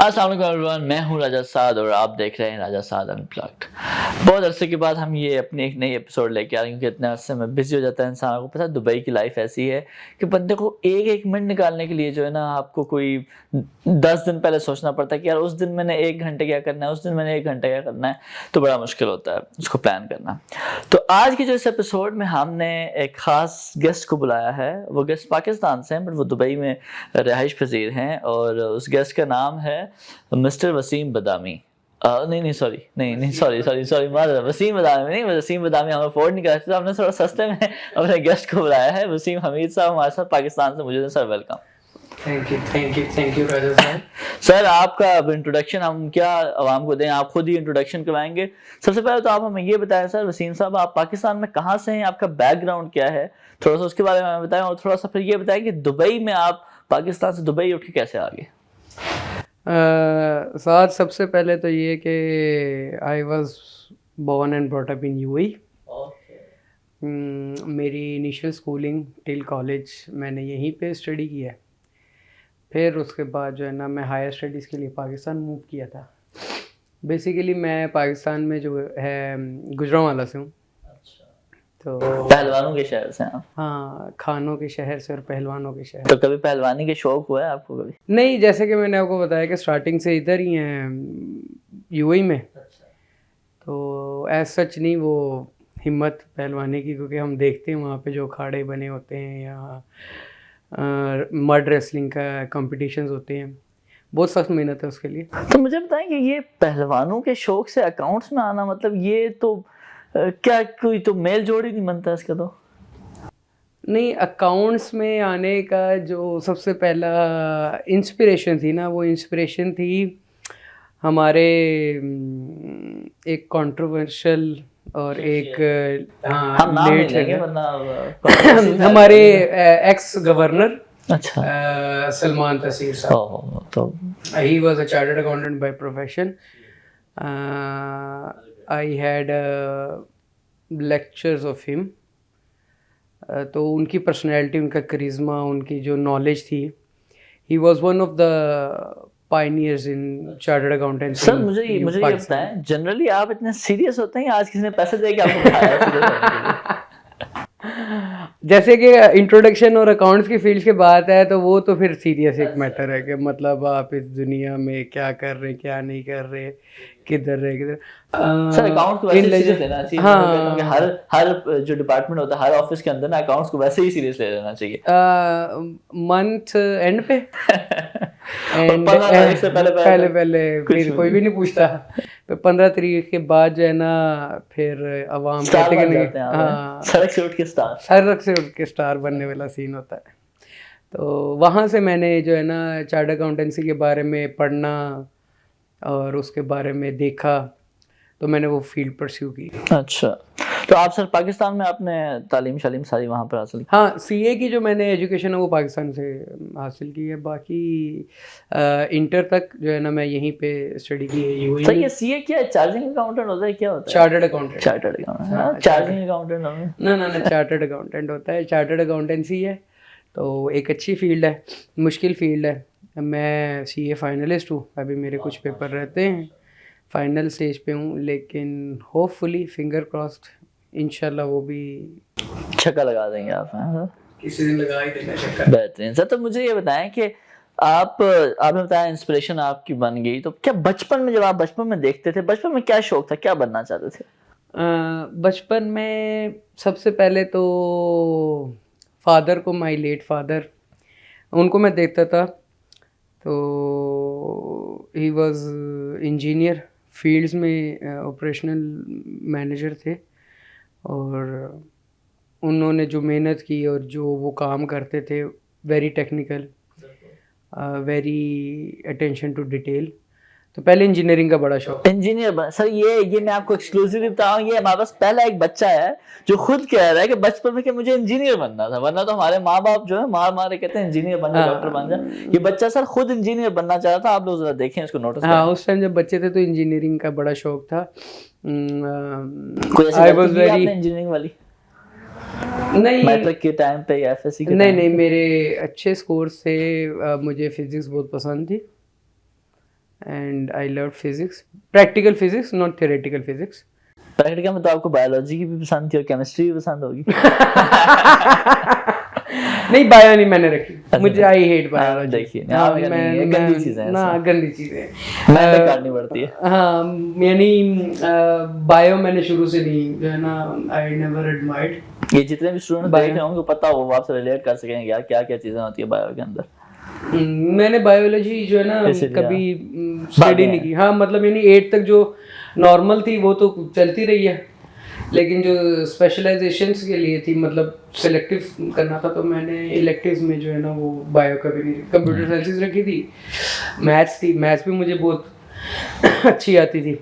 अस्सलाम वालेकुम एवरीवन, मैं हूं राजा साद और आप देख रहे हैं राजा साद अनप्लग्ड। बहुत अरसे के बाद हम ये अपनी एक नई एपिसोड लेके आ रहे हैं क्योंकि इतने अरसे में बिजी हो जाता है इंसान। को पता है दुबई की लाइफ ऐसी है कि बंदे को एक एक मिनट निकालने के लिए जो है ना आपको कोई 10 दिन पहले सोचना पड़ता है कि यार उस दिन मैंने 1 घंटे क्या करना है, उस दिन मैंने 1 घंटे क्या करना है, तो बड़ा मुश्किल होता है उसको प्लान करना। तो आज के जो इस एपिसोड में हमने एक ख़ास गेस्ट को बुलाया है। वो गेस्ट पाकिस्तान से हैं बट वो दुबई में रिहाइश पजीर हैं और उस गेस्ट का नाम है मिस्टर वसीम बदामी। सॉरी वसीम बदामी नहीं, वसीम बदामी हम अफोर्ड नहीं करते, तो हमने थोड़ा सस्ते में अपने गेस्ट को बुलाया है। वसीम हमीद साहब हमारे साथ पाकिस्तान से मौजूद हैं। Sir welcome. थैंक यू राजा साहब। सर आपका इंट्रोडक्शन हम क्या आवाम को दें, आप खुद ही इंट्रोडक्शन करवाएंगे। सबसे पहले तो आप हमें ये बताएं सर वसीम साहब, आप पाकिस्तान में कहाँ से हैं, आपका बैकग्राउंड क्या है, थोड़ा सा उसके बारे में हमें बताएं और थोड़ा सा फिर ये बताएं कि दुबई में आप पाकिस्तान से दुबई उठ के कैसे आ गए। साथ सबसे पहले तो ये कि I was born and brought up in UAE. मेरी इनिशियल स्कूलिंग टिल कॉलेज मैंने यहीं पे स्टडी किया है। फिर उसके बाद जो है ना मैं हायर स्टडीज़ के लिए पाकिस्तान मूव किया था। बेसिकली मैं पाकिस्तान में जो है गुजरांवाला से हूँ। तो पहलवानों के शहर से आप? हाँ, खानों के शहर से और पहलवानों के शहर। तो कभी पहलवानी के शौक हुआ है आपको कभी? नहीं, जैसे कि मैंने आपको बताया कि स्टार्टिंग से इधर ही हैं यूएई में। तो एज सच नहीं वो हिम्मत पहलवानी की, क्योंकि हम देखते हैं वहाँ पे जो अखाड़े बने होते हैं या मड रेसलिंग का कॉम्पिटिशन्स होते हैं, बहुत सख्त मेहनत है उसके लिए। तो मुझे बताएं कि ये पहलवानों के शौक से अकाउंट्स में आना, मतलब ये तो क्या कोई तो मेल जोड़ ही नहीं बनता इसका? तो नहीं, अकाउंट्स में आने का जो सबसे पहला इंस्पिरेशन थी ना, वो इंस्पिरेशन थी हमारे एक कंट्रोवर्शियल और एक लेट है हमारे एक्स गवर्नर सलमान तसीर साहब। तो he was a chartered accountant by profession. I had lectures of him. तो उनकी पर्सनैलिटी, उनका करिश्मा, उनकी जो नॉलेज थी, he was one of the pioneers in chartered accountancy. Sir मुझे ये बताएं, जनरली आप इतने सीरियस होते हैं, आज किसी ने पैसे दे के आपको बुलाया? जैसे कि इंट्रोडक्शन और अकाउंट्स की फील्ड की बात है तो वो तो फिर सीरियस एक मैटर है कि मतलब आप इस दुनिया में क्या कर रहे, क्या नहीं कर रहे, किधर रहे किधर। सर अकाउंट्स को वैसे सीरियस लेना चाहिए। हाँ, हर जो डिपार्टमेंट होता है, हर ऑफिस के अंदर ना अकाउंट्स को वैसे ही सीरियस ले लेना चाहिए। मंथ एंड पे पहले फिर कोई भी नहीं पूछता। तो 15 तारीख के बाद जो है ना फिर अवाम कहते कि नहीं, हाँ, सड़क से उठ के स्टार बनने वाला सीन होता है। तो वहाँ से मैंने जो है ना चार्टर्ड अकाउंटेंसी के बारे में पढ़ना और उसके बारे में देखा, तो मैंने वो फील्ड परस्यू की। अच्छा, तो आप सर पाकिस्तान में आपने तालीम शालीम सारी वहाँ पर हासिल की? हाँ, सीए की जो मैंने एजुकेशन है वो पाकिस्तान से हासिल की है। बाकी इंटर तक जो है ना मैं यहीं पे स्टडी की है। सर ये सीए क्या है? चार्जिंग अकाउंटेंट होता है? क्या होता है? Chartered accountant. चार्जिंग अकाउंटेंट ना चार्टर्ड अकाउंटेंट होता है। चार्टर्ड अकाउंटेंसी है तो एक अच्छी फील्ड है, मुश्किल फील्ड है। मैं सीए फाइनलिस्ट हूँ, अभी मेरे कुछ पेपर रहते हैं, फाइनल स्टेज पे हूँ, लेकिन होपफुली फिंगर क्रॉस्ड इंशाल्लाह वो भी छक्का लगा देंगे आप। किसी दिन लगा ही देना छक्का। बेहतरीन सर। तो मुझे ये बताएं कि आपने बताया इंस्पिरेशन आपकी बन गई, तो क्या बचपन में, जब आप बचपन में देखते थे, बचपन में क्या शौक था, क्या बनना चाहते थे? बचपन में सबसे पहले तो फादर को, माय लेट फादर, उनको मैं देखता था। तो ही वाज इंजीनियर, फील्ड्स में ऑपरेशनल मैनेजर थे, और उन्होंने जो मेहनत की और जो वो काम करते थे, very technical, very attention to detail. तो पहले इंजीनियरिंग का बड़ा शौक। इंजीनियर सर, ये मैं आपको एक्सक्लूसिवली बताऊं, ये हमारे पास पहला एक बच्चा है जो खुद कह रहा है कि बचपन में कि मुझे इंजीनियर बनना था, वरना तो हमारे माँ बाप जो है मार के कहते हैं इंजीनियर बन जा, डॉक्टर बन जा। ये बच्चा सर खुद इंजीनियर बनना चाह रहा था। आप लोग जरा देखें इसको, नोटिस करें। हाँ, उस टाइम जब बच्चे थे तो इंजीनियरिंग का बड़ा शौक था। आई वाज वेरी इंजीनियरिंग वाली नहीं, मैट्रिक के टाइम पे या एफएससी के नहीं, मेरे अच्छे स्कोर से मुझे फिजिक्स बहुत पसंद थी। And I love physics, practical physics, not theoretical physics. Practical में तो आपको बायोलॉजी की भी पसंद थी और केमिस्ट्री भी पसंद होगी। नहीं, बायो नहीं मैंने रखी, मुझे आई हेट बायोलॉजी। देखिए गंदी चीजें हैं, ना गंदी चीजें मेहनत करनी पड़ती है। हाँ, यानी बायो मैंने शुरू से नहीं, जो है ना, आई नेवर एडमायर्ड। ये जितने भी स्टूडेंट देख रहे होंगे पता हो, वो आपसे रिलेट कर सकेंगे यार क्या क्या चीजें होती है बायो के अंदर। मैंने बायोलॉजी जो है ना कभी स्टडी नहीं की। हाँ, मतलब यानी 8 तक जो नॉर्मल थी वो तो चलती रही है, लेकिन जो स्पेशलाइजेशंस के लिए थी, मतलब सिलेक्टिव करना था, तो मैंने इलेक्टिव्स में जो है ना वो बायो कभी नहीं, कंप्यूटर साइंसेस रखी थी। मैथ्स थी, मैथ्स भी मुझे बहुत अच्छी आती थी,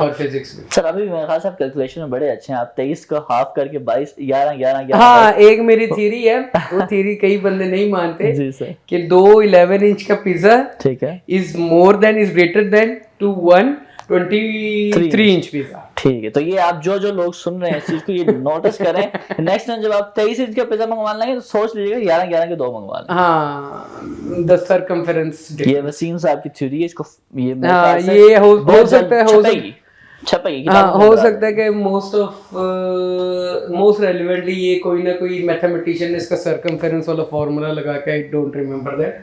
और फिजिक्स भी। सर अभी मेरे ख्याल से आप कैलकुलेशन में बड़े अच्छे हैं, आप 23 को हाफ करके 22 11 11 11। हाँ, एक मेरी थ्योरी है, वो थ्योरी कई बंदे नहीं मानते जी सर, कि 2 11 इंच का पिज्जा ठीक है, is greater than two 1 23 inch pizza. ठीक है। तो ये आप जो जो लोग सुन रहे हैं इस चीज को ये नोटिस करें, नेक्स्ट टाइम जब आप 23 इंच का पिज्जा मंगवा लेंगे तो सोच लीजिएगा 11 11 के 2 मंगवा लें। हाँ, द सर्कमफेरेंस। ये वसीम साहब की थ्योरी है, इसको ये मेरे हाँ, ख्याल से ये हो बहुत सकता है, जल्द छपेगी। हाँ, हो सकता है कि मोस्ट रेलेवेंटली ये कोई ना कोई मैथमेटिशियन ने इसका सर्कमफेरेंस वाला फार्मूला लगा के, I don't remember that,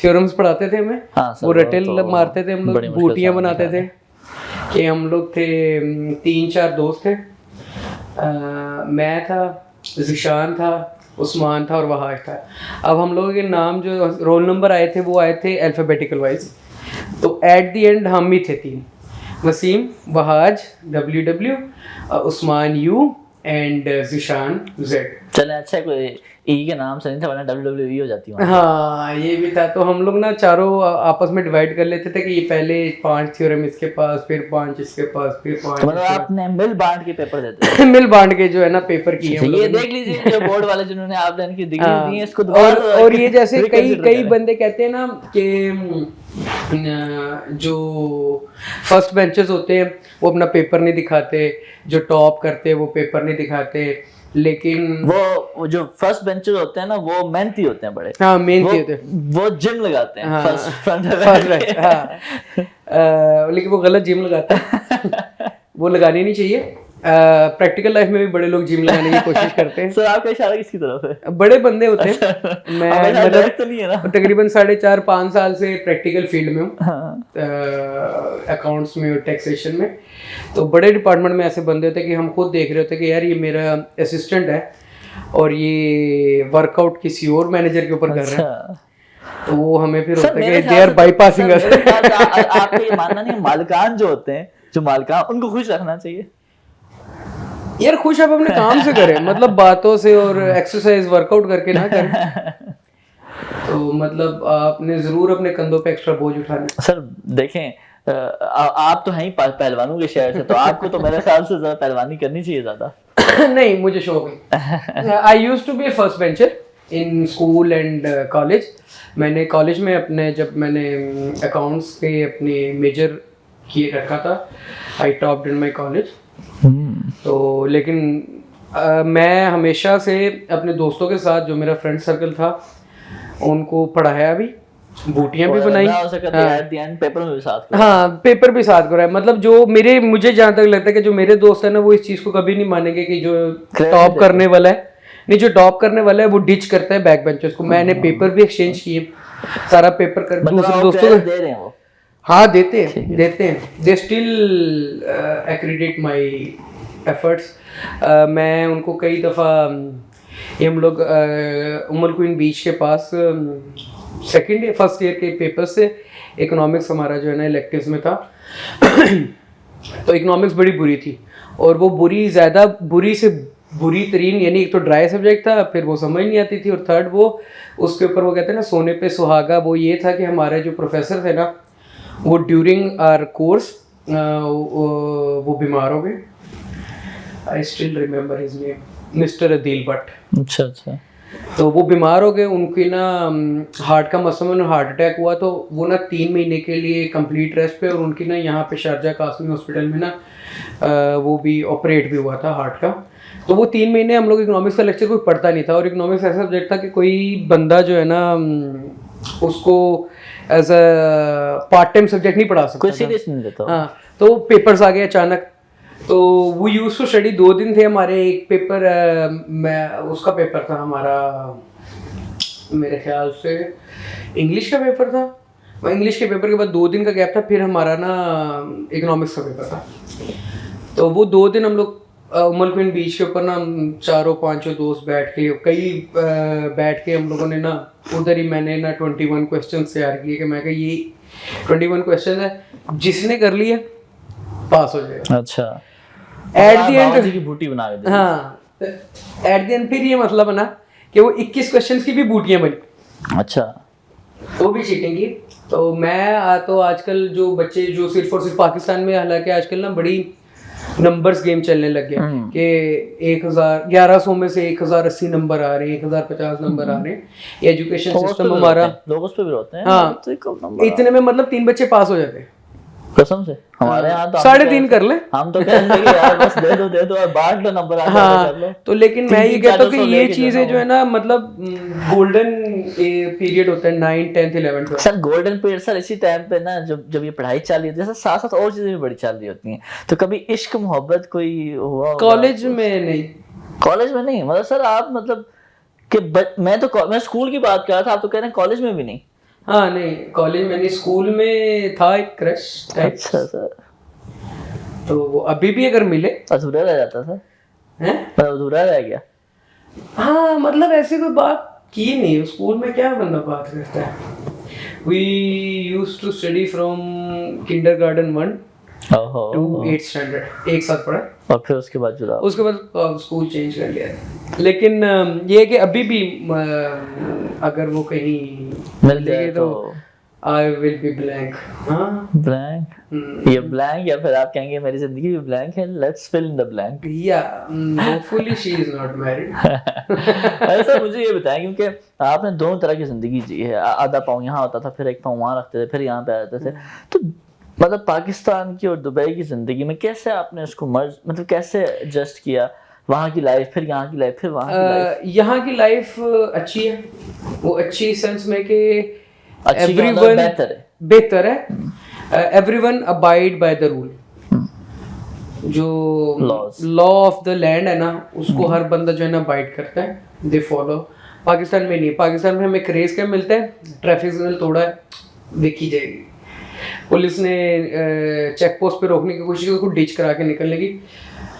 theorems पढ़ाते थे हमें। वो रटेल मारते थे हम लोग, बूटियां बनाते थे कि हम लोग थे 3-4 दोस्त थे, मैं था, जिशान था, उस्मान था और वहाज था। अब हम लोगों के नाम जो रोल नंबर आए थे वो आए थे अल्फाबेटिकल वाइज, तो एट द एंड हम ही थे 3, Wasim, Wahaj WW, Usman U and Zeeshan Z। चले अच्छा कोई ई के नाम से नहीं था, वरना WWE हो जाती है। हाँ, ये भी था। तो हम लोग ना चारों आपस में डिवाइड कर लेते थे कि ये पहले 5 थ्योरम इसके पास, फिर 5 इसके पास, फिर 5। तो मतलब आपने मिल बांट के पेपर देते थे। मिल बांट के जो है ना पेपर किए हम ये लोगों ने। देख लीजिए जो बोर्ड वाले जिन्होंने आपने की डिग्री दी है इसको दोबारा और ये जैसे कई reconsider बंदे कहते हैं ना कि जो फर्स्ट बेंचर्स होते हैं वो अपना पेपर नहीं दिखाते, जो टॉप करते हैं वो पेपर नहीं दिखाते, लेकिन वो जो फर्स्ट बेंचर होते हैं ना वो मेहनती होते हैं बड़े। हाँ, मेहनती होते हैं, वो जिम लगाते हैं। हाँ, फर्स्ट फ्रंट फर्स्ट, हाँ, लेकिन वो गलत जिम लगाता है, वो लगानी नहीं चाहिए। प्रैक्टिकल लाइफ में भी बड़े लोग जिम लगाने की कोशिश करते हैं। सर आपका इशारा किसकी तरफ है? बड़े बंदे होते हैं। मैं मतलब तो नहीं है ना, तकरीबन 4.5-5 साल से प्रैक्टिकल फील्ड में हूँ, हाँ। अकाउंट्स में और टैक्सेशन में। तो बड़े डिपार्टमेंट में ऐसे बंदे होते हैं कि हम खुद देख रहे होते हैं कि यार ये मेरा असिस्टेंट है और ये वर्कआउट किसी और मैनेजर के ऊपर कर रहा है, तो वो हमें फिर होता है कि दे आर बाईपासिंग अस। आपको ये मानना नहीं, मालिकान जो होते हैं, जो मालिकान, उनको खुश रखना चाहिए यार। खुश आप अपने काम से करें, मतलब बातों से और एक्सरसाइज वर्कआउट करके ना करें। तो मतलब आपने जरूर अपने कंधों पे एक्स्ट्रा बोझ उठाना। सर देखें, आप तो हैं ही पहलवानों के शहर से, तो आपको तो मेरे ख्याल से ज्यादा पहलवानी करनी चाहिए ज्यादा। नहीं, मुझे शौक नहीं। I used to be a first bencher in school and college. मैंने कॉलेज में अपने, जब मैंने अकाउंट्स के अपने मेजर किए रखा था, आई टॉप्ड इन माय कॉलेज। तो लेकिन मैं हमेशा से अपने दोस्तों के साथ, जो मेरा फ्रेंड सर्कल था, उनको पढ़ाया भी, बूटियां भी बनाई, पेपर में भी साथ, हाँ, पेपर भी साथ कराया। मतलब जो मुझे जहाँ तक लगता है कि जो मेरे दोस्त है ना, वो इस चीज को कभी नहीं मानेंगे कि जो टॉप करने वाला है, नहीं, जो टॉप करने वाला है वो डिच करता है बैक बेंचर्स को। मैंने पेपर भी एक्सचेंज किए, सारा पेपर कर दूसरे दोस्तों को दे रहे हैं वो। हाँ, देते हैं। They still accredit my efforts. मैं उनको कई दफ़ा, हम लोग उमर क्वीन बीच के पास फर्स्ट ईयर के पेपर से इकोनॉमिक्स हमारा जो है ना इलेक्टिव्स में था। तो इकोनॉमिक्स बड़ी बुरी थी, और वो बुरी से बुरी तरीन, यानी एक तो ड्राई सब्जेक्ट था, फिर वो समझ नहीं आती थी, और थर्ड वो उसके ऊपर वो कहते हैं ना सोने पे सुहागा, वो ये था कि हमारे जो प्रोफेसर थे ना, वो ड्यूरिंग आवर कोर्स वो बीमार हो गए। I still remember his name, mister Adeel Bhatt. अच्छा। तो वो बीमार हो गए, उनकी ना हार्ट का मसला, उन्हें हार्ट अटैक हुआ, तो वो ना 3 महीने के लिए कंप्लीट रेस्ट पे, और उनकी ना यहाँ पे शारजा कासमी हॉस्पिटल में ना वो भी ऑपरेट भी हुआ था हार्ट का। तो वो 3 महीने हम लोग इकोनॉमिक्स का लेक्चर कोई पढ़ता नहीं था, और इकोनॉमिक्स ऐसा सब्जेक्ट था कि कोई बंदा जो है ना उसको as a part time subject नहीं पढ़ा सकता कोई था। सीरियस नहीं लेता। हाँ, तो पेपर्स आ गए अचानक, तो वो यूज टू स्टडी 2 दिन थे हमारे। एक पेपर मैं उसका पेपर था हमारा, मेरे ख्याल से इंग्लिश का पेपर था। इंग्लिश के पेपर के बाद 2 दिन का गैप था, फिर हमारा ना इकोनॉमिक्स का पेपर था। तो वो 2 दिन हम लोग उमल क्वीन बीच के ऊपर ना हम 4-5 दोस्त बैठ के हम लोगों ने ना उधर ही मैंने ना 21 क्वेश्चन तैयार किए कि मैं कहा ये 21 क्वेश्चन है, जिसने कर लिया पास हो जाएगा। अच्छा, at the Baba ji end, की बूटी बना के दे। हाँ, एट द एंड फिर ये मतलब बना कि वो 21 क्वेश्चन की भी बूटियां बनी, अच्छा, वो भी चीटिंग की। तो मैं तो आजकल जो बच्चे जो सिर्फ और सिर्फ पाकिस्तान में, हालांकि आजकल ना बड़ी नंबर्स गेम चलने लग गया कि 1100 में से 1080 नंबर आ रहे हैं, 1050 नंबर आ रहे हैं। ये एजुकेशन सिस्टम हमारा, लोग उस पे भी होते हैं। हाँ, तो कब नंबर इतने में मतलब 3 बच्चे पास हो जाते हैं कसम से। हमारे यहाँ तो 3.5 कर ले। हम तो कहते हैं कि यार बस दे दो और बांट लो नंबर, आ कर लो। तो लेकिन मैं ये 300-400 कहता हूँ कि ये लेके चीजें जो है ना, मतलब गोल्डन पीरियड होता है 9th 10th 11th। Sir golden period sir इसी टाइम पे ना, जब ये पढ़ाई चल रही होती है, साथ साथ और चीजें भी बड़ी चल रही होती हैं। तो कभी इश्क मोहब्बत कोई हुआ? कॉलेज में नहीं, कॉलेज में नहीं, मतलब सर आप मतलब कि मैं स्कूल की बात कर रहा था, आप तो कह रहे हैं कॉलेज में भी नहीं। हाँ नहीं, कॉलेज में नहीं, स्कूल में था एक क्रश टाइप। अच्छा सर, तो वो अभी भी अगर मिले अधूरा रह जाता सर, हैं? अधूरा रह गया। हाँ, मतलब ऐसी कोई बात की नहीं। स्कूल में क्या बंदा बात करता है। We used to study from kindergarten 1 ओहो, to 8th स्टैंडर्ड एक साथ पढ़ा। और फिर उसके बाद जुदा। उसके बाद स्कूल चेंज कर लिया। लेकिन ये है कि अभी भी अगर वो कहीं मिल जाए तो आई विल बी ब्लैंक। हाँ, ब्लैंक, ये ब्लैंक, या फिर आप कहेंगे मेरी जिंदगी भी ब्लैंक है, let's fill in the blank. या hopefully she is not married. ऐसा मुझे ये बताएं, क्योंकि आपने दोनों तरह की जिंदगी जी है, आधा पाँव यहाँ होता था, फिर एक पाँव वहाँ रखते थे, फिर यहाँ पे आते थे। तो मतलब पाकिस्तान की और दुबई की जिंदगी में कैसे आपने उसको मर्ज, मतलब कैसे एडजस्ट किया? वहाँ की लाइफ, फिर यहाँ की लाइफ, फिर वहाँ की लाइफ। यहाँ की लाइफ अच्छी है, वो अच्छी सेंस में कि अच्छी क्या मतलब? everyone बेहतर है। बेहतर है। Everyone abide by the rule. जो लॉ ऑफ द लैंड है ना, उसको हर बंदा जो है ना अबाइड करता है, दे फॉलो। पाकिस्तान में नहीं। पाकिस्तान में हमें क्रेज क्या मिलता है, ट्रैफिक सिग्नल तोड़ा है, देखी जाएगी। पुलिस ने चेक पोस्ट पे रोकने की कोशिश की, उसको डिच करा के निकलने की।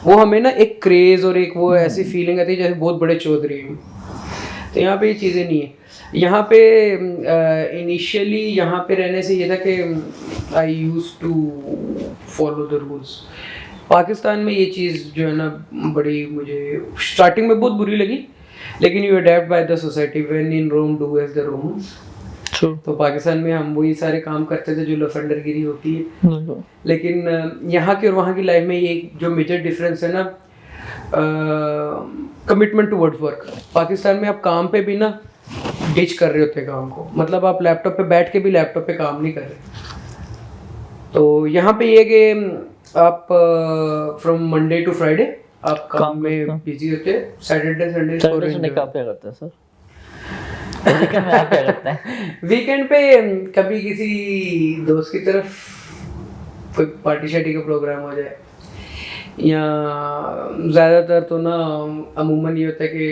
वो हमें ना एक क्रेज और एक वो ऐसी फीलिंग आती है जैसे बहुत बड़े चौधरी हैं। तो यहाँ पे ये चीज़ें नहीं है। यहाँ पे इनिशियली यहाँ पे रहने से ये था कि I use to follow the rules. Pakistan में ये चीज़ जो है ना बड़ी मुझे स्टार्टिंग में बहुत बुरी लगी, लेकिन you adept by the society, when in Rome do as the Rome. तो पाकिस्तान में हम वही सारे काम करते थे जो लफंडरगिरी होती है। लेकिन यहाँ की और वहाँ की लाइफ में ये जो मेजर डिफरेंस है ना, कमिटमेंट टुवर्ड्स वर्क। पाकिस्तान में आप काम पे भी ना डिच कर रहे होते हैं काम को, मतलब आप लैपटॉप पे बैठ के भी लैपटॉप पे काम नहीं कर रहे। तो यहाँ पे ये कि आप फ्रॉम मंडे टू फ्राइडे आप काम में बिजी होते हैं। सैटरडे संडे क्या करते हैं सर? वीकेंड में आप क्या करते हैं? वीकेंड पे कभी किसी दोस्त की तरफ कोई पार्टी शार्टी का प्रोग्राम हो जाए, या ज़्यादातर तो ना अमूमन ये होता है कि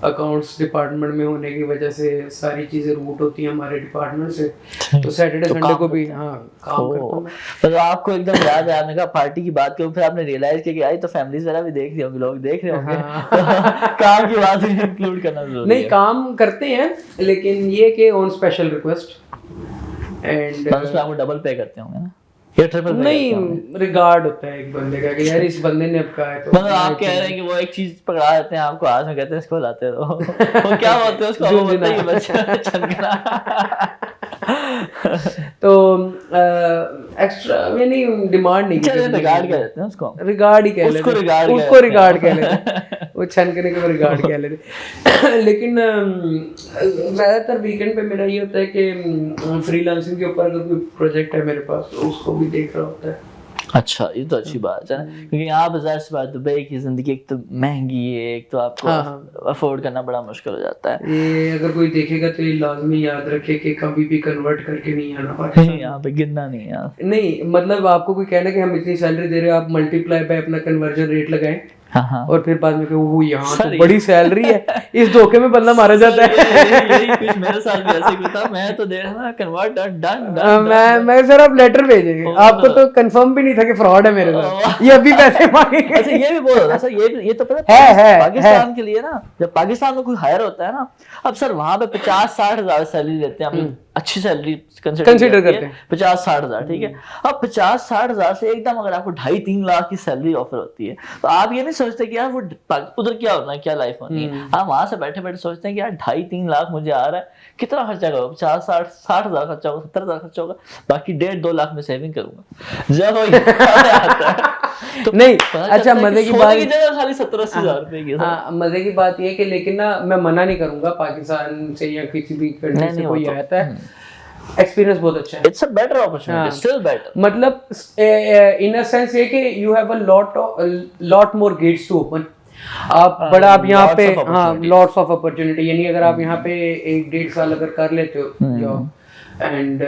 अकाउंट्स डिपार्टमेंट में होने की वजह से सारी चीज़ें रूट होती हैं हमारे डिपार्टमेंट से, तो सैटरडे संडे को भी हाँ काम करता हूँ। मतलब आपको एकदम याद है, आपने कहा पार्टी की बात करूँ, फिर आपने रियलाइज किया कि यार तो फैमिलीज वगैरह भी देख रही होंगी, लोग देख रहे होंगे। तो काम की बात इंक्लूड करना जरूरी है। नहीं, काम करते हैं, लेकिन ये कि ऑन स्पेशल रिक्वेस्ट। एंड उसमें आपको डबल पे करते होंगे ना, या ट्रिपल पे? नहीं, रिगार्ड होता है एक बंदे का कि यार इस बंदे ने अब कहा है, तो मतलब आप कह रहे हैं कि वो एक चीज पकड़ा देते हैं आपको हाथ में, कहते हैं इसको लाते रहो। वो क्या बोलते हैं उसको? बताइए बच्चा छनकना। तो एक्स्ट्रा में नहीं, डिमांड नहीं की। रिगार्ड कह देते हैं उसको, रिगार्ड ही कह लेते हैं, उसको रिगार्ड कह लेते हैं, वो छनकने को रिगार्ड कह लेते हैं। लेकिन ज़्यादातर वीकेंड पे मेरा ये होता है कि फ्रीलांसिंग के ऊपर अगर कोई प्रोजेक्ट है मेरे पास, तो उसको भी देख रहा होता है। अच्छा, ये तो अच्छी बात है ना, क्योंकि यहाँ पे ज़ाहिर सी बात दुबई की ज़िंदगी एक तो महंगी है, एक तो आपको अफोर्ड करना बड़ा मुश्किल हो जाता है। ये अगर कोई देखेगा तो ये लाजमी याद रखे कि कभी भी कन्वर्ट करके नहीं आना पाकिस्तान। यहाँ पे गिरना नहीं यार। नहीं मतलब आपको कोई कहना कि हम इतनी सैलरी दे रहे हो, आप मल्टीप्लाई बाय अपना कन्वर्जन रेट लगाएं हाँ और फिर बाद में वो यहाँ तो सर, बड़ी सैलरी है, इस धोखे में बंदा मारा जाता है। यही कुछ मेरे साथ भी ऐसे ही था, मैं तो दे रहा था कन्वर्ट डन मैं सर आप लेटर भेजेंगे, आपको तो कंफर्म भी नहीं था कि फ्रॉड है मेरे साथ, ये अभी पैसे मांगेंगे। अच्छा, ये भी बोल रहा था सर, ये तो पता है पाकिस्तान के लिए ना, जब पाकिस्तान में कोई हायर होता है ना, अब सर वहां पे 50-60 हजार सैलरी लेते हैं, हम अच्छी सैलरी कंसिडर करते हैं 50-60 हजार, ठीक है। अब 50-60 हजार से एकदम अगर आपको 2.5-3 लाख की सैलरी ऑफर होती है, तो आप ये नहीं सोचते कि यार वो उधर क्या होना है, क्या लाइफ होनी है, आप वहां से बैठे बैठे सोचते हैं कि यार 2.5-3 लाख मुझे आ रहा है, कितना खर्चा करूंगा, 50-60 हजार खर्चा होगा, 70 हजार खर्चा होगा, बाकी 1.5-2 लाख में सेविंग करूंगा। जब आता है तो नहीं अच्छा, मजे की बात खाली 70-80 हजार रुपए की। हाँ, मजे की बात ये कि लेकिन ना मैं मना नहीं करूंगा पाकिस्तान से या किसी भी कंट्री से कोई आता है, एक्सपीरियंस बहुत अच्छा है, it's a better opportunity, still better, मतलब इन अ सेंस ये कि you have a lot more gates to open. आप बड़ा आप यहाँ पे हाँ लॉट्स ऑफ अपॉर्चुनिटी, यानी अगर आप यहाँ पे 1-1.5 साल अगर कर लेते हो job and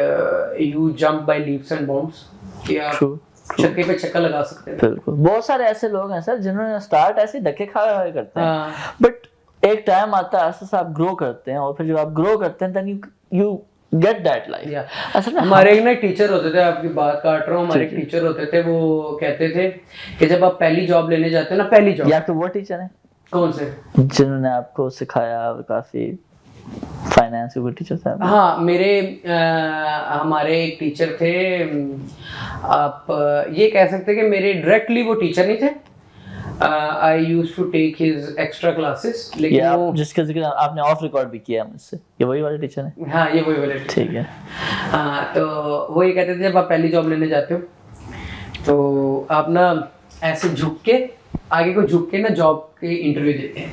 you jump by leaps and bounds कि आप छक्के पे छक्का लगा सकते हैं। बिल्कुल, बहुत सारे ऐसे लोग हैं सर जिन्होंने स्टार्ट ऐसे धक्के खा करते हैं, बट एक टाइम आता है ऐसा आप ग्रो करते हैं, और फिर जब आप ग्रो करते हैं then you get that life. असल में हमारे एक ना टीचर होते थे, आपकी बात काट रहा हूँ, हमारे टीचर होते थे, वो कहते थे कि जब आप पहली जॉब लेने जाते हो ना, पहली जॉब, या तो वो टीचर है कौन से जिन्होंने आपको सिखाया काफी फाइनेंस के टीचर थे? हाँ मेरे हमारे एक टीचर थे, आप ये कह सकते हैं कि मेरे डायरेक्टली वो टीचर नहीं थे, I used to take his extra classes, लेकिन वो जिसका जिक्र आपने ऑफ रिकॉर्ड भी किया मुझसे, ये वही वाले टीचर है? हाँ ये वही वाले, ठीक है। हाँ तो वो ये कहते थे जब आप पहली जॉब लेने जाते हो तो आप ना ऐसे झुक के आगे को झुक के ना जॉब के इंटरव्यू देते हैं,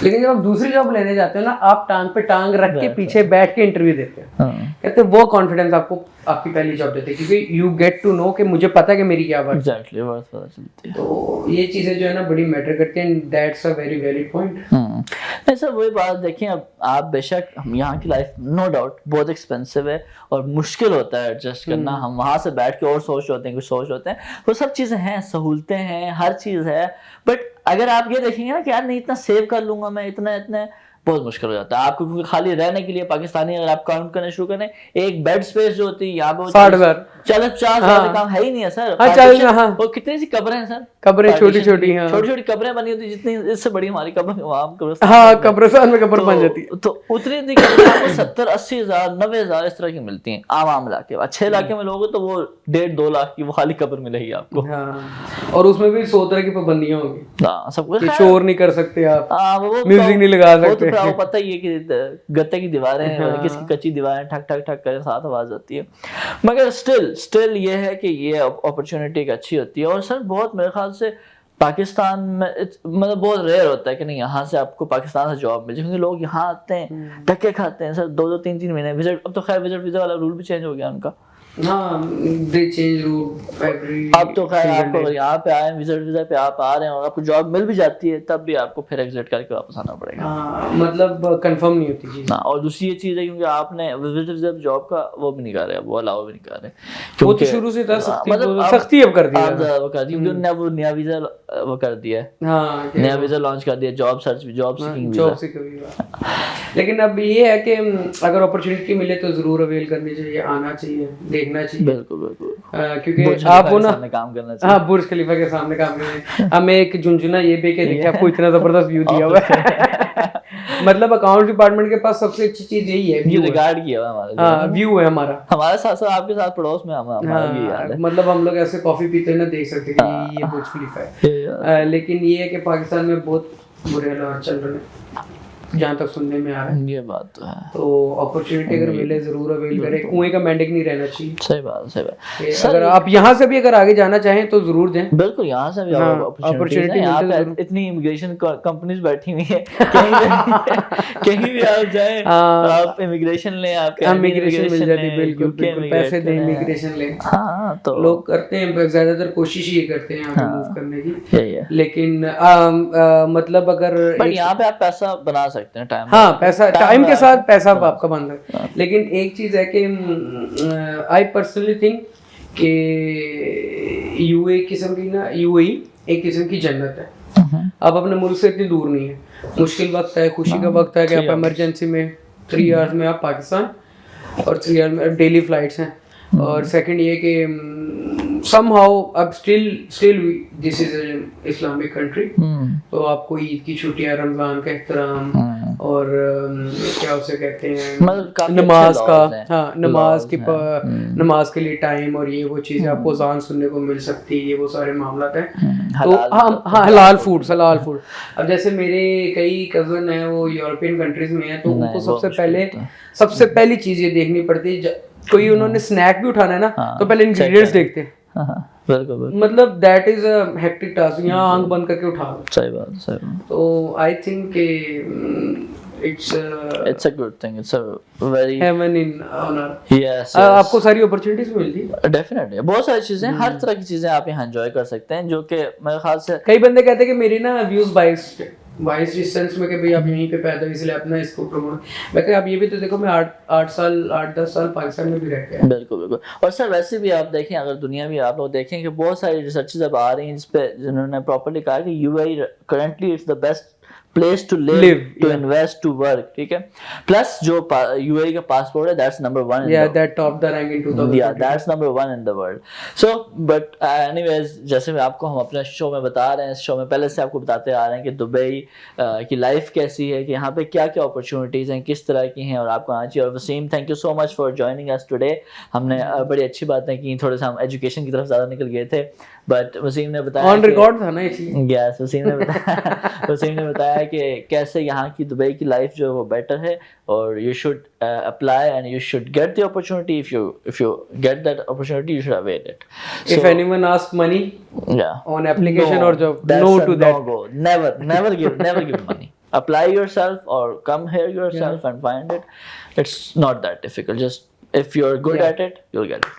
लेकिन जब आप दूसरी जॉब लेने जाते हो ना, आप टांग पे टांग रख के पीछे बैठ के इंटरव्यू देते हो। कहते वो कॉन्फिडेंस आपको आपकी पहली जॉब देते हैं, क्योंकि यू गेट टू नो कि मुझे पता है कि मेरी क्या बात है। एग्जैक्टली, बात पता चलती है। तो ये चीजें जो है ना बड़ी मैटर करती हैं, that's a very valid point. नहीं सर, वही बात देखिए, अब आप बेशक हम यहाँ की लाइफ नो डाउट बहुत एक्सपेंसिव है और मुश्किल होता है एडजस्ट करना, हम वहाँ से बैठ के और सोच होते हैं, कुछ सोच होते हैं, वो सब चीज़ें हैं, सहूलतें हैं, हर चीज़ है, बट अगर आप ये देखेंगे ना कि यार नहीं इतना सेव कर लूंगा मैं, इतना बहुत मुश्किल हो जाता है आपको, क्योंकि खाली रहने के लिए पाकिस्तानी अगर आप काउंट करना शुरू करें, एक बेड स्पेस जो होती है यहाँ पे 60,000 40-50,000 काम है ही नहीं है सर। और कितनी सी कब्रें हैं सर, कब्रें छोटी छोटी कब्रें बनी होती, जितनी इससे बड़ी हमारी कब्रिस्तान में कब्र बन जाती है, तो उतनी कब्रें आपको 70-80,000 90,000 इस तरह की मिलती हैं आम इलाके। अच्छे इलाके में लोगे तो वो 1.5-2 लाख की वो खाली कब्र मिलेगी आपको। और उसमें भी 100 तरह की पाबंदियां होगी, सब कुछ, शोर नहीं कर सकते आप, म्यूजिक नहीं लगा सकते, वो पता ही है कि गत्ते की दीवारें हैं, किसकी कच्ची दीवारें ठक ठक ठक करे साथ आवाज आती है, मगर स्टिल ये है कि ये अपॉर्चुनिटी एक अच्छी होती है। और सर बहुत मेरे ख्याल से पाकिस्तान में मतलब बहुत रेयर होता है कि नहीं यहाँ से आपको पाकिस्तान से जॉब मिल जाए, क्योंकि लोग यहाँ आते हैं धक्के खाते हैं सर 2-2 3-3 महीने विजिट, अब तो खैर विजिट वीजा वाला रूल भी चेंज हो गया उनका। हाँ दे चेंज रूल एवरी, अब तो खैर आपको अगर यहाँ पे आए विजिट वीजा पे आप आ रहे हैं और आपको जॉब मिल भी जाती है, तब भी आपको फिर एग्जिट करके वापस आना पड़ेगा। हाँ मतलब कंफर्म नहीं होती चीज। हाँ, और दूसरी ये चीज है क्योंकि आपने विजिट वीजा जॉब का वो भी नहीं कर रहे, वो अलाउ भी नहीं कर रहे, वो तो शुरू से था सख्ती अब कर दिया, वो कर दी वो नया वीजा वो कर दिया है, हाँ नया वीजा लॉन्च कर दिया, जॉब सीकिंग वीजा। लेकिन अब ये है कि अगर अपॉर्चुनिटी मिले तो जरूर अवेल करनी चाहिए, आना चाहिए, देखना चाहिए। बिल्कुल क्योंकि आप ना काम करना चाहिए। हाँ बुर्ज खलीफा के सामने काम करना। हमें एक झुंझुना ये भी के देखिए आपको इतना जबरदस्त व्यू दिया हुआ है। मतलब अकाउंट डिपार्टमेंट के पास सबसे अच्छी चीज यही है, व्यू रिगार्ड किया हुआ हमारा। हाँ व्यू है हमारा, हमारे साथ साथ आपके साथ पड़ोस में हमारा भी याद है। मतलब हम लोग ऐसे कॉफी पीते ना देख सकते हैं ये बुर्ज खलीफा है। लेकिन ये है कि पाकिस्तान में बहुत बुरे हालात चल रहे हैं। जहाँ तक सुनने में आ रहा है। ये बात तो है। तो अपॉर्चुनिटी अगर मिले ज़रूर अवेल करें, कुएं का मेंढक नहीं रहना चाहिए। सही बात, सही बात। कि अगर आप यहाँ से भी अगर आगे जाना चाहें तो ज़रूर जाएं। बिल्कुल, यहाँ से भी हाँ, अपॉर्चुनिटीज हैं। यहाँ पे इतनी इमिग्रेशन कंपनीज बैठी हुई है, कहीं भी आप जाएं, आप इमिग्रेशन लें, आप इमिग्रेशन मिल जाती है। बिल्कुल बिल्कुल, पैसे दें, इमिग्रेशन लें। हाँ, तो लोग करते हैं, ज़्यादातर कोशिश ये करते हैं आगे मूव करने की। यही है। लेकिन मतलब अगर पर यहाँ पे आप पैसा बना सकते हैं टाइम। हाँ, पैसा टाइम के साथ पैसा आपका बन रहा है। लेकिन एक चीज़ है कि आई पर्सनली थिंक कि यूएई किस्म की ना, यूएई एक किस्म की जन्नत है। आप अपने मुल्क से इतनी दूर नहीं है। मुश्किल वक्त है, खुशी का वक्त है कि आप इमरजेंसी में 3 आवर्स में आप पाकिस्तान, और 3 आवर्स में डेली फ्लाइट्स हैं। और सेकंड ये कि somehow अब still this is an Islamic country, तो आपको ईद की छुट्टियां, रमजान का एहतराम, और क्या उसे कहते हैं, नमाज का, हाँ नमाज के लिए टाइम, और ये वो चीज़ें आपको अज़ान सुनने को मिल सकती है, ये वो सारे मामलात हैं। तो हाँ, हलाल फूड। अब जैसे मेरे कई कज़न हैं वो यूरोपियन कंट्रीज में हैं, तो उनको सबसे पहली चीज़ ये देखनी पड़ती है, कोई उन्होंने स्नैक भी उठाना है ना, तो पहले इंग्रेडिएंट्स देखते हैं। बिल्कुल, मतलब that is a hectic task, यहाँ आंख बंद करके उठा लो। सही बात। तो I think it's a good thing, it's a very heaven in on earth। yes, आपको सारी अपॉर्चुनिटीज मिलती है। डेफिनेटली, बहुत सारी चीजें, हर तरह की चीजें आप यहाँ एंजॉय कर सकते हैं, जो कि मेरे ख्याल से कई बंदे कहते हैं कि मेरी ना व्यूज बाइस इस सेंस में कि भाई आप यहीं पे पैदा हुए इसलिए अपना इसको प्रमोट। मैं कहा आप ये भी तो देखो, मैं 8-10 साल पाकिस्तान में भी रह गया। बिल्कुल। और सर वैसे भी आप देखें, अगर दुनिया भी आप लोग देखें कि बहुत सारी रिसर्चेज अब आ रही हैं जिस पे जिन्होंने प्रॉपर्ली कहा कि UAE currently it's the best place to live, to invest, to work, ठीक है। प्लस जो यूएई का पासपोर्ट है, that's number 1 that top the rank in 2000, that's number 1 in the world। So but anyways, जैसे मैं आपको हम अपने शो में बता रहे हैं, इस शो में पहले से आपको बताते आ रहे हैं कि दुबई की लाइफ कैसी है, कि यहाँ पे क्या क्या अपॉर्चुनिटीज़ हैं, किस तरह की हैं, और आपको आना चाहिए। और Wasim, thank you so much for joining us today. हमने बड़ी अच्छी बातें की, थोड़ा सा हम एजुकेशन की तरफ ज़्यादा निकल गए थे, बट वसीम ने बताया ऑन रिकॉर्ड था ना इसलिए। यस, वसीम ने बताया कि कैसे यहाँ की दुबई की लाइफ जो है वो बेटर है, और you should apply and you should get the opportunity. If you get that opportunity, you should avail it. If anyone ask money on application or job, no to that, never give money। Apply yourself or come here yourself and find it. It's not that difficult. Just if you're good at it, you'll get it.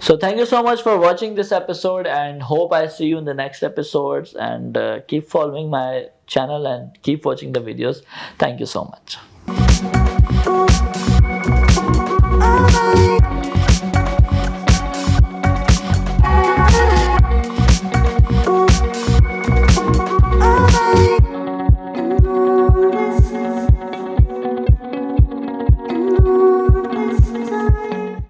So thank you so much for watching this episode, and hope I see you in the next episodes, and keep following my channel and keep watching the videos. Thank you so much.